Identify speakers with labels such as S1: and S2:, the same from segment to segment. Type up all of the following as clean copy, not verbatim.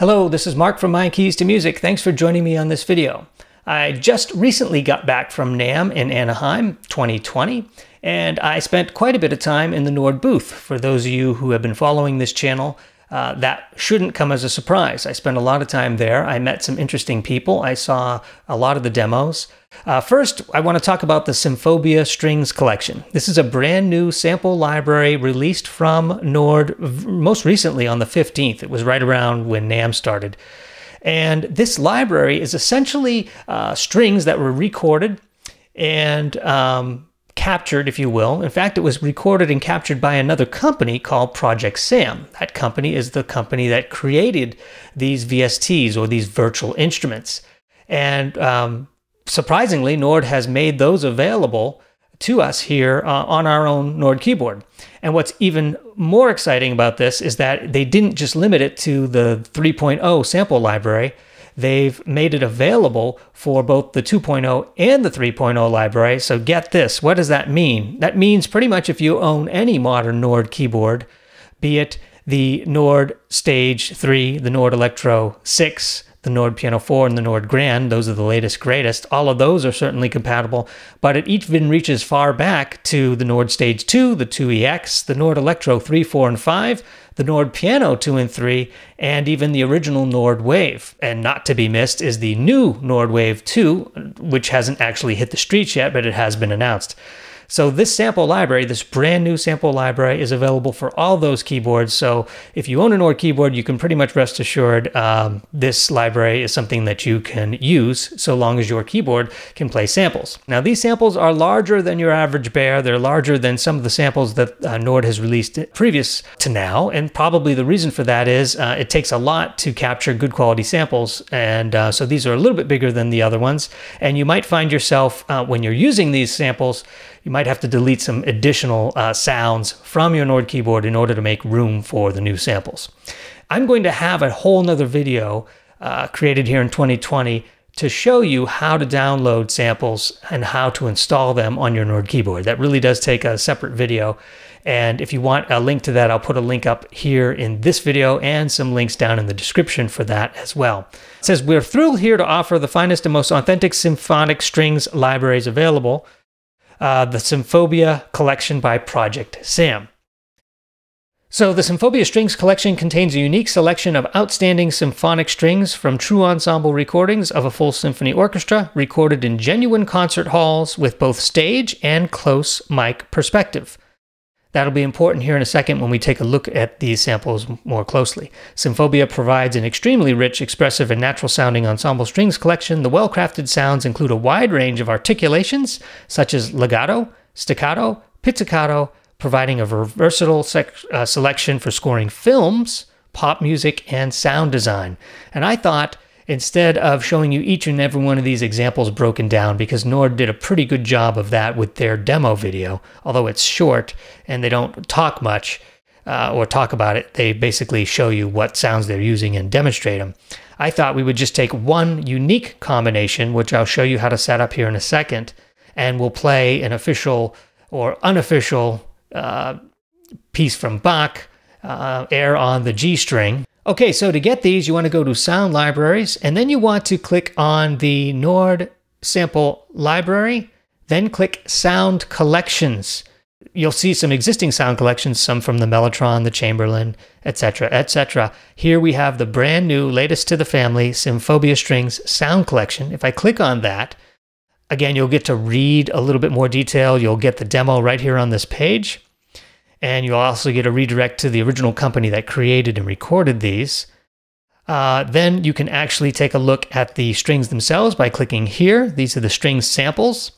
S1: Hello, this is Mark from My Keys to Music. Thanks for joining me on this video. I just recently got back from NAMM in Anaheim 2020, and I spent quite a bit of time in the Nord booth. For those of you who have been following this channel, that shouldn't come as a surprise. I spent a lot of time there. I met some interesting people. I saw a lot of the demos. First, I want to talk about the Symphobia Strings Collection. This is a brand new sample library released from Nord most recently on the 15th. It was right around when NAMM started. And this library is essentially strings that were recorded and captured, if you will. In fact, it was recorded and captured by another company called Project Sam. That company is the company that created these VSTs, or these virtual instruments. And surprisingly, Nord has made those available to us here on our own Nord keyboard. And what's even more exciting about this is that they didn't just limit it to the 3.0 sample library. They've made it available for both the 2.0 and the 3.0 library. So get this, what does that mean? That means pretty much if you own any modern Nord keyboard, be it the Nord Stage 3, the Nord Electro 6, the Nord Piano 4, and the Nord Grand, those are the latest, greatest. All of those are certainly compatible, but it even reaches far back to the Nord Stage 2, the 2EX, the Nord Electro 3, 4, and 5, the Nord Piano 2 and 3, and even the original Nord Wave. And not to be missed is the new Nord Wave 2, which hasn't actually hit the streets yet, but it has been announced. So this sample library, this brand new sample library, is available for all those keyboards. So if you own a Nord keyboard, you can pretty much rest assured this library is something that you can use so long as your keyboard can play samples. Now, these samples are larger than your average bear. They're larger than some of the samples that Nord has released previous to now. And probably the reason for that is it takes a lot to capture good quality samples. And so these are a little bit bigger than the other ones. And you might find yourself, when you're using these samples, you might have to delete some additional sounds from your Nord keyboard in order to make room for the new samples. I'm going to have a whole nother video created here in 2020 to show you how to download samples and how to install them on your Nord keyboard. That really does take a separate video. And if you want a link to that, I'll put a link up here in this video and some links down in the description for that as well. It says, "We're thrilled here to offer the finest and most authentic symphonic strings libraries available. The Symphobia Collection by Project Sam." So the Symphobia Strings Collection contains a unique selection of outstanding symphonic strings from true ensemble recordings of a full symphony orchestra recorded in genuine concert halls with both stage and close mic perspective. That'll be important here in a second when we take a look at these samples more closely. Symphobia provides an extremely rich, expressive, and natural-sounding ensemble strings collection. The well-crafted sounds include a wide range of articulations, such as legato, staccato, pizzicato, providing a versatile selection for scoring films, pop music, and sound design. And I thought, instead of showing you each and every one of these examples broken down, because Nord did a pretty good job of that with their demo video, although it's short and they don't talk much or talk about it, they basically show you what sounds they're using and demonstrate them. I thought we would just take one unique combination, which I'll show you how to set up here in a second, and we'll play an official or unofficial piece from Bach, Air on the G string. Okay, so to get these, you want to go to Sound Libraries, and then you want to click on the Nord Sample Library, then click Sound Collections. You'll see some existing sound collections, some from the Mellotron, the Chamberlain, etc., etc. Here we have the brand new, latest to the family, Symphobia Strings Sound Collection. If I click on that, again, you'll get to read a little bit more detail. You'll get the demo right here on this page. And you'll also get a redirect to the original company that created and recorded these. Then you can actually take a look at the strings themselves by clicking here. These are the string samples.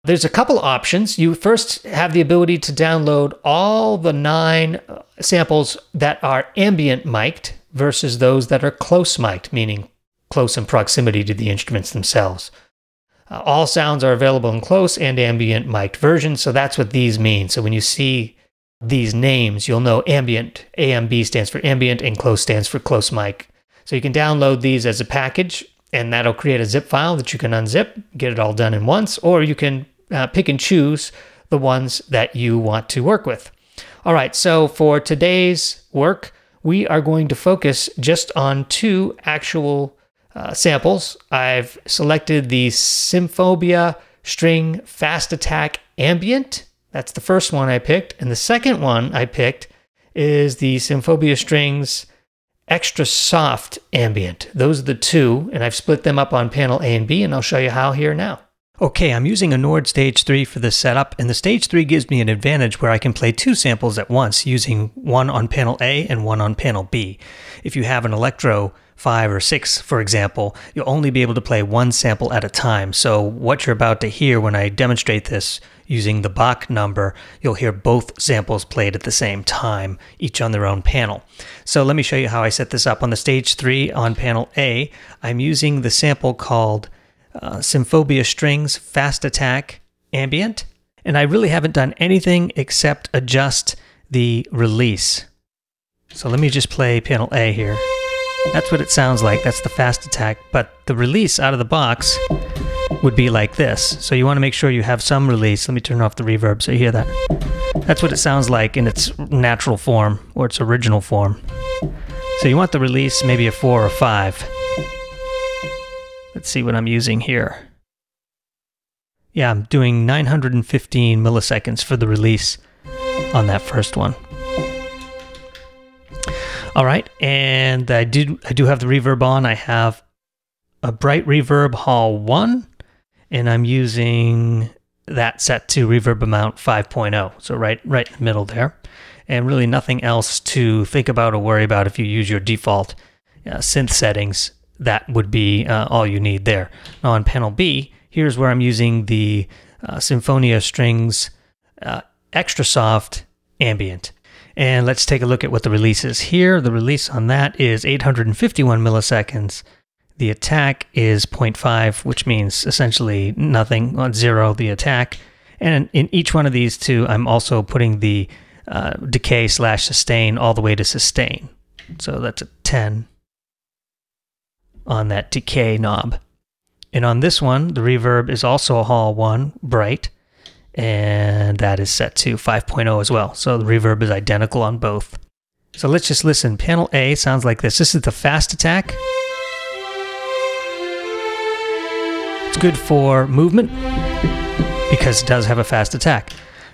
S1: There's a couple options. You first have the ability to download all the 9 samples that are ambient mic'd versus those that are close mic'd, meaning close in proximity to the instruments themselves. All sounds are available in close and ambient mic'd versions, so that's what these mean. So when you see these names, you'll know ambient, AMB stands for ambient, and close stands for close mic. So you can download these as a package, and that'll create a zip file that you can unzip, get it all done in once, or you can pick and choose the ones that you want to work with. All right, so for today's work, we are going to focus just on two actual samples. I've selected the Symphobia String Fast Attack Ambient. That's the first one I picked. And the second one I picked is the Symphobia Strings Extra Soft Ambient. Those are the two, and I've split them up on panel A and B, and I'll show you how here now. Okay, I'm using a Nord Stage 3 for this setup, and the Stage 3 gives me an advantage where I can play two samples at once, using one on panel A and one on panel B. If you have an Electro 5 or 6, for example, you'll only be able to play one sample at a time. So what you're about to hear when I demonstrate this using the Bach number, you'll hear both samples played at the same time, each on their own panel. So let me show you how I set this up. On the Stage 3 on panel A, I'm using the sample called Symphobia Strings Fast Attack Ambient, and I really haven't done anything except adjust the release. So let me just play panel A here. That's what it sounds like. That's the fast attack, but the release out of the box would be like this. So you want to make sure you have some release. Let me turn off the reverb so you hear that. That's what it sounds like in its natural form, or its original form. So you want the release maybe a 4 or 5. Let's see what I'm using here. Yeah, I'm doing 915 milliseconds for the release on that first one. All right, and I do have the reverb on. I have a bright reverb Hall 1, and I'm using that set to reverb amount 5.0, so right in the middle there. And really nothing else to think about or worry about if you use your default synth settings. That would be all you need there. Now on panel B, here's where I'm using the Symphobia Strings Extra Soft Ambient. And let's take a look at what the release is here. The release on that is 851 milliseconds. The attack is 0.5, which means essentially nothing, on 0, the attack. And in each one of these two, I'm also putting the decay/sustain all the way to sustain. So that's a 10 on that decay knob. And on this one, the reverb is also a Hall 1, bright, and that is set to 5.0 as well. So the reverb is identical on both. So let's just listen. Panel A sounds like this. This is the fast attack. It's good for movement because it does have a fast attack.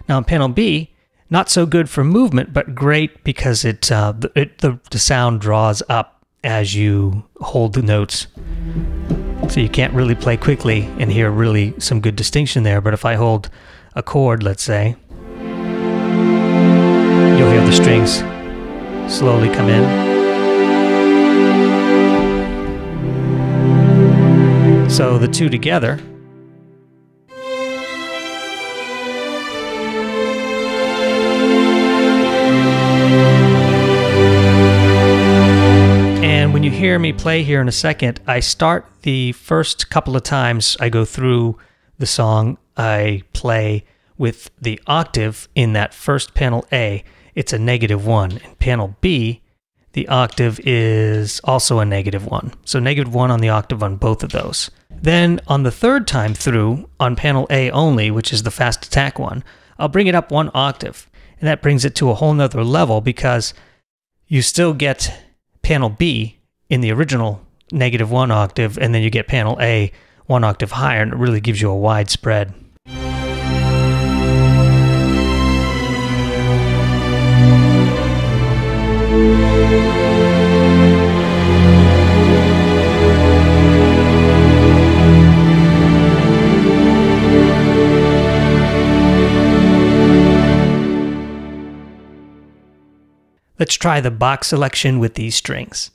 S1: Now on panel B, not so good for movement, but great because the sound draws up as you hold the notes. So you can't really play quickly and hear really some good distinction there. But if I hold a chord, let's say, you'll hear the strings slowly come in. So the two together when you hear me play here in a second, I start the first couple of times I go through the song, I play with the octave in that first panel A. It's a -1. In panel B, the octave is also a -1. So -1 on the octave on both of those. Then on the third time through, on panel A only, which is the fast attack one, I'll bring it up 1 octave. And that brings it to a whole nother level because you still get panel B in the original -1 octave, and then you get panel A 1 octave higher, and it really gives you a wide spread. Let's try the Bach selection with these strings.